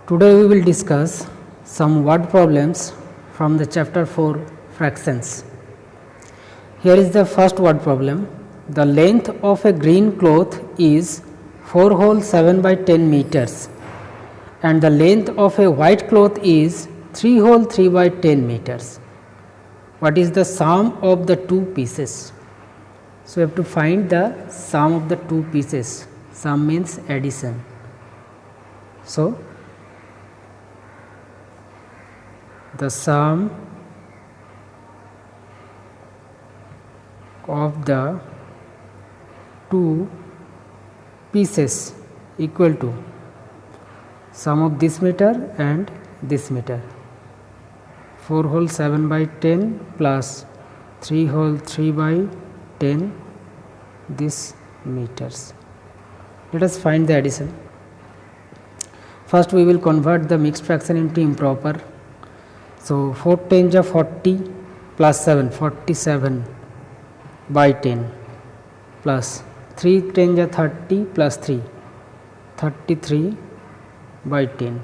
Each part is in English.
Today we will discuss some word problems from the chapter 4 fractions. Here is the first word problem. The length of a green cloth is 4 whole 7 by 10 meters and the length of a white cloth is 3 whole 3 by 10 meters. What is the sum of the two pieces? So, we have to find the sum of the two pieces. Sum means addition. So, the sum of the two pieces equal to sum of this meter and this meter, 4 whole 7 by 10 plus 3 whole 3 by 10 this meters. Let us find the addition. First we will convert the mixed fraction into improper. So, 4 10s are 40 plus 7, 47 by 10 plus 3 10s are 30 plus 3, 33 by 10.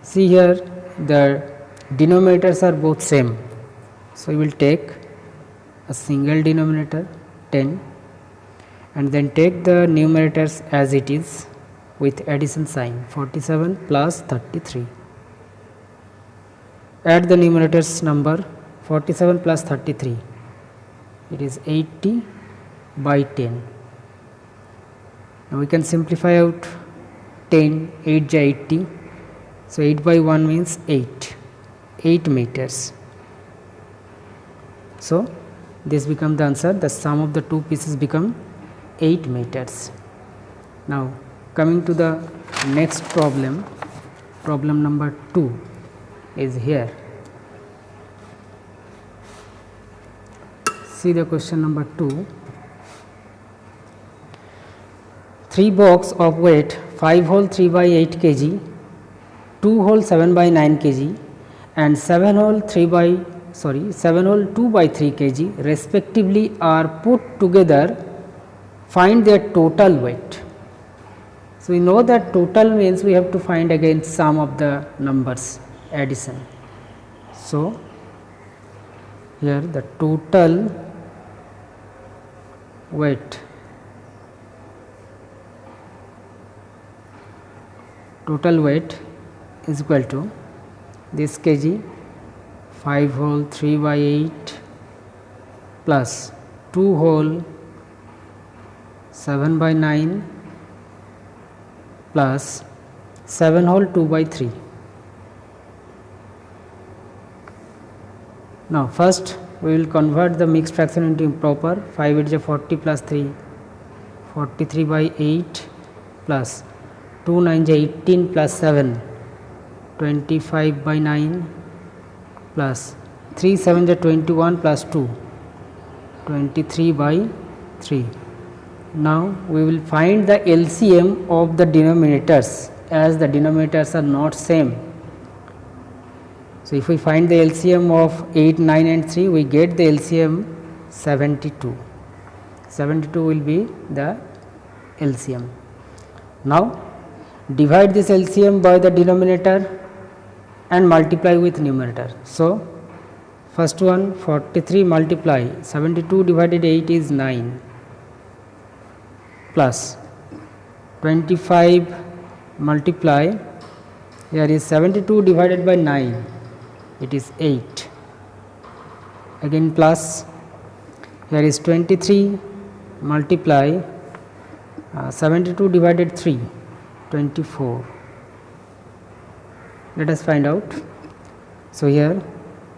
See here the denominators are both same. So, we will take a single denominator 10 and then take the numerators as it is with addition sign 47 plus 33. Add the numerators number 47 plus 33, it is 80 by 10. Now we can simplify out 10, 8 is 80. So, 8 by 1 means 8 meters. So, this becomes the answer. The sum of the two pieces become 8 meters. Now, coming to the next problem, problem number 2 is here. See the question number 2. 3 box of weight 5 whole 3 by 8 kg, 2 whole 7 by 9 kg and 7 whole 2 by 3 kg respectively are put together. Find their total weight. So, we know that total means we have to find again sum of the numbers, addition. So, here the total weight is equal to this kg 5 whole 3 by 8 plus 2 whole 7 by 9 plus 7 whole 2 by 3. Now, first we will convert the mixed fraction into improper. 5 8 is 40 plus 3, 43 by 8 plus 2 9 is 18 plus 7, 25 by 9 plus 3 7 is 21 plus 2, 23 by 3. Now, we will find the LCM of the denominators as the denominators are not same. So, if we find the LCM of 8, 9 and 3, we get the LCM 72. 72 will be the LCM. Now, divide this LCM by the denominator and multiply with numerator. So, first one 43 multiply 72 divided 8 is 9 plus 25 multiply, here is 72 divided by 9, it is 8, again plus, here is 23 multiply 72 divided 3, 24. Let us find out. So, here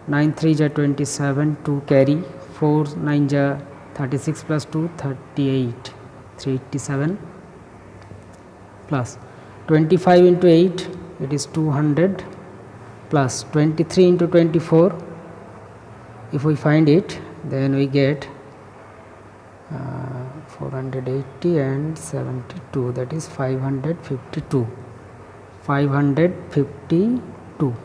9 3 is 27, 2 carry, 4 9 is 36 plus 2, 38, 387 plus 25 into 8, it is 200 plus 23 into 24. If we find it, then we get 480 and 72, that is 552. 552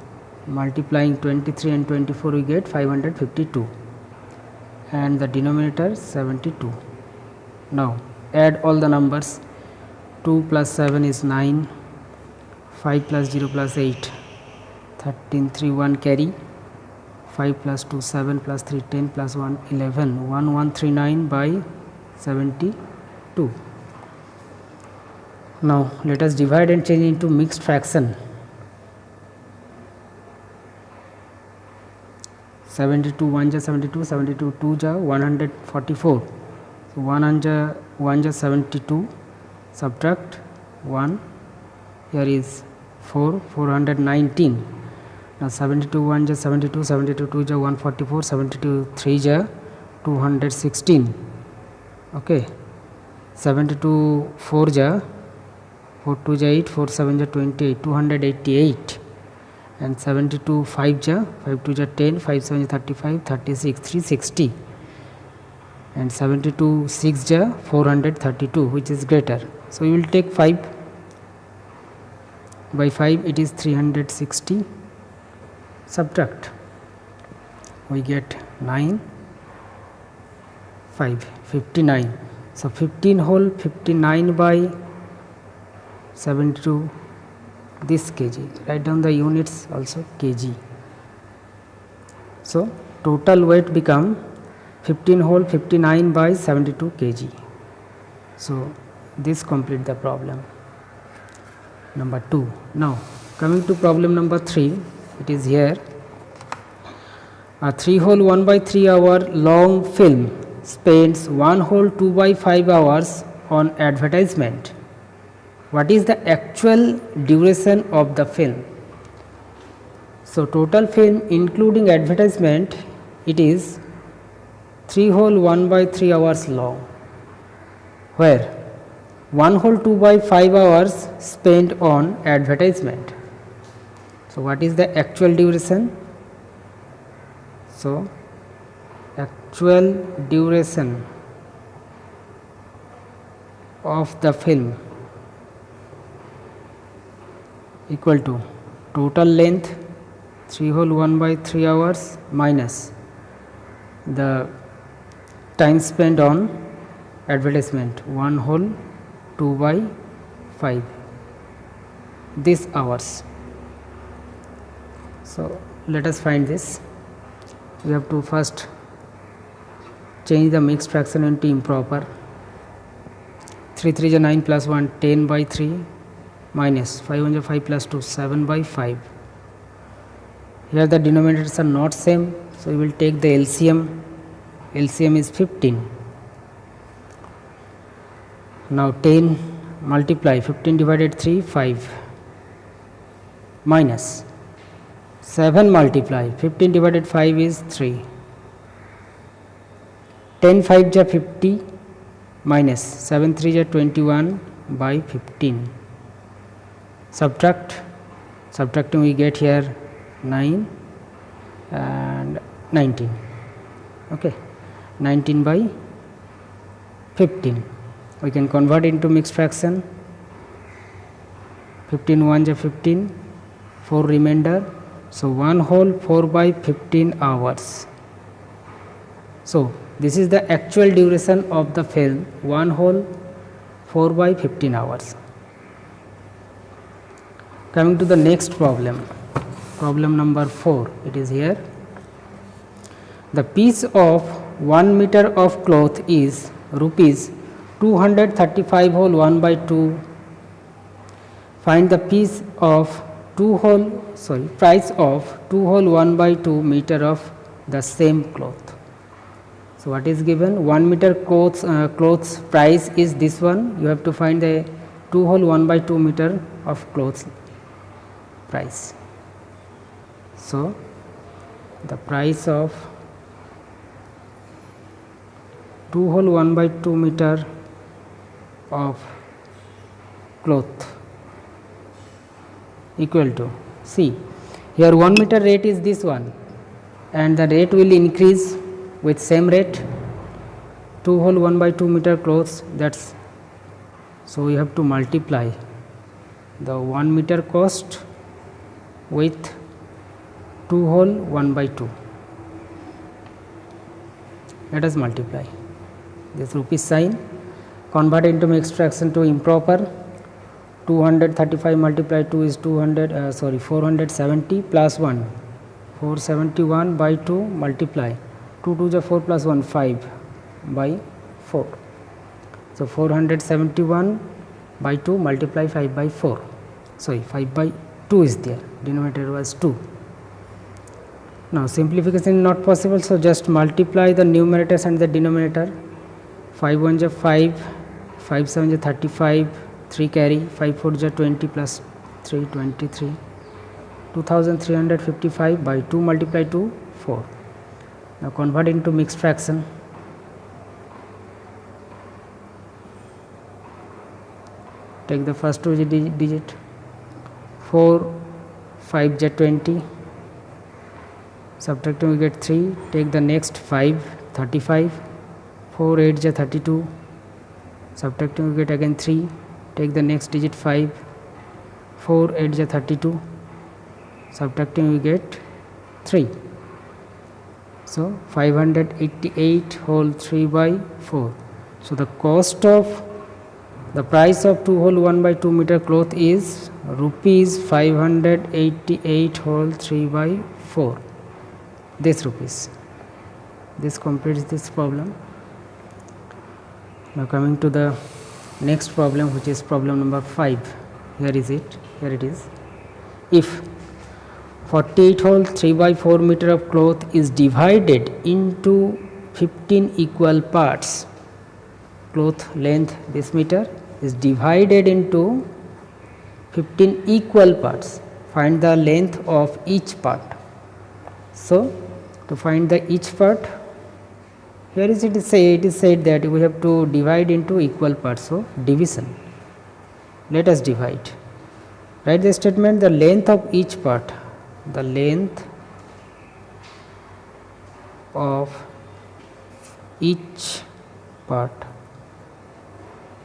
multiplying 23 and 24, we get 552 and the denominator 72. Now, add all the numbers. 2 plus 7 is 9, 5 plus 0 plus 8, 13, 3, 1 carry, 5 plus 2, 7 plus 3, 10 plus 1, 11, 1139 by 72. Now let us divide and change into mixed fraction. 72 1 ja 72, 72 2 ja 144. So 1 ja 72, subtract 1, here is 4, 419. Now 72 1 ja 72, 72 2 ja 144, 72 3 ja 216. Okay, 72 4 ja 4 2 ja 8, 4 7 ja 28, 288. And 72 5 ja 5 2 ja 10, 5 7 ja 35, 36, 360. And 72 6 ja 432, which is greater. So we will take 5 by 5, it is 360. Subtract, we get 9, 5, 59. So 15 whole 59 by 72, this kg. Write down the units also, kg. So total weight become 15 whole 59 by 72 kg. So this complete the problem number 2. Now coming to problem number 3, it is here. A 3 whole 1 by 3 hour long film spends 1 whole 2 by 5 hours on advertisement. What is the actual duration of the film? So total film including advertisement, it is 3 whole 1 by 3 hours long, where 1 whole 2 by 5 hours spent on advertisement. So what is the actual duration? So actual duration of the film equal to total length 3 whole 1 by 3 hours minus the time spent on advertisement 1 whole 2 by 5, this hours. So let us find this. We have to first change the mixed fraction into improper. 3 3 is 9 plus 1, 10 by 3 minus 5 1 is 5 plus 2, 7 by 5. Here the denominators are not same, so we will take the LCM. LCM is 15. Now 10 multiply 15 divided 3, 5 minus 7 multiply 15 divided 5 is 3. 10 5 ja 50 minus 7 3 ja 21 by 15. Subtracting we get here 9 and 19. Okay, 19 by 15. We can convert into mixed fraction. 15 1 ja 15, 4 remainder. So 1 whole 4 by 15 hours. So this is the actual duration of the film, 1 whole 4 by 15 hours. Coming to the next problem, problem number 4, it is here. The piece of 1 meter of cloth is rupees 235 whole 1 by 2. Find the price of 2 whole 1 by 2 meter of the same cloth. So what is given? 1 meter clothes price is this one. You have to find the 2 whole 1 by 2 meter of clothes price. So the price of 2 whole 1 by 2 meter of cloth equal to, see here 1 meter rate is this one, and the rate will increase with same rate. 2 whole 1 by 2 meter clothes, that's, so we have to multiply the 1 meter cost with 2 whole 1 by 2. Let us multiply this rupees sign, convert into mixed fraction to improper. 235 multiply 2 is 470 plus 1, 471 by 2 multiply 2 to the 4 plus 1 5 by 4. So 471 by 2 multiply 5 by 4, sorry 5 by 2 is there, denominator was 2. Now simplification not possible, so just multiply the numerators and the denominator. 5 1 is 5, 5 7 is 35, 3 carry, 5 4 is 20 plus 3 23, 2355 by 2 multiply 2 4. Now convert into mixed fraction. Take the first two digit, 4 5 is 20, subtracting we get 3, take the next 5 35, 4 8 is 32, subtracting we get again 3, take the next digit 5, 4 8 is 32, subtracting we get 3. So 588 whole 3 by 4. So the price of 2 whole 1 by 2 meter cloth is rupees 588 whole 3 by 4. This rupees. This completes this problem. Now coming to the next problem, which is problem number 5. Here it is. If 48 whole 3 by 4 meter of cloth is divided into 15 equal parts, cloth length this meter is divided into 15 equal parts, find the length of each part. So to find the each part, here it is said that we have to divide into equal parts, so division. Let us divide. Write the statement, the length of each part, the length of each part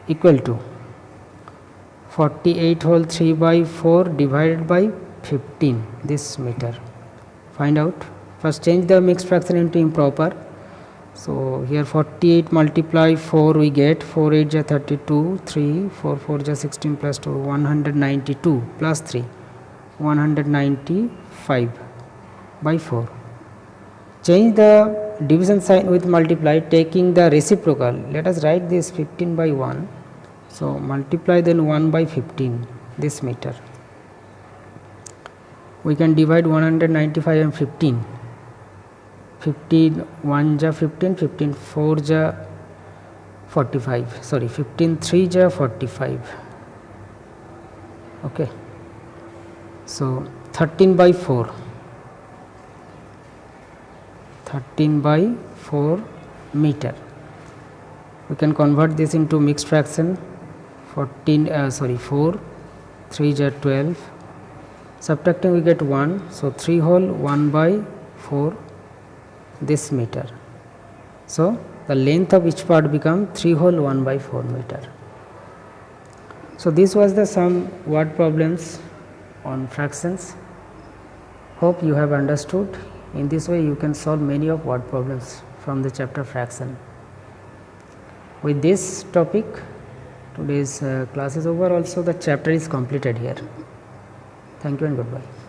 equal to 48 whole 3 by 4 divided by 15 this meter. Find out. First change the mixed fraction into improper. So here 48 multiply 4 we get 4 8 is 32, 3 4 4 is 16 plus 2 192 plus 3 195 by 4. Change the division sign with multiply, taking the reciprocal. Let us write this 15 by 1. So multiply then 1 by 15 this meter. We can divide 195 and 15. 15 1 ja 15, 15 4 ja 45, sorry 15 3 ja 45. Okay. So 13 by 4. 13 by 4 meter. We can convert this into mixed fraction. 4 3 is 12, subtracting we get 1, so 3 whole 1 by 4 this meter. So the length of each part become 3 whole 1 by 4 meter. So this was the some word problems on fractions. Hope you have understood. In this way you can solve many of word problems from the chapter fraction. With this topic, today's class is over. Also the chapter is completed here. Thank you and goodbye.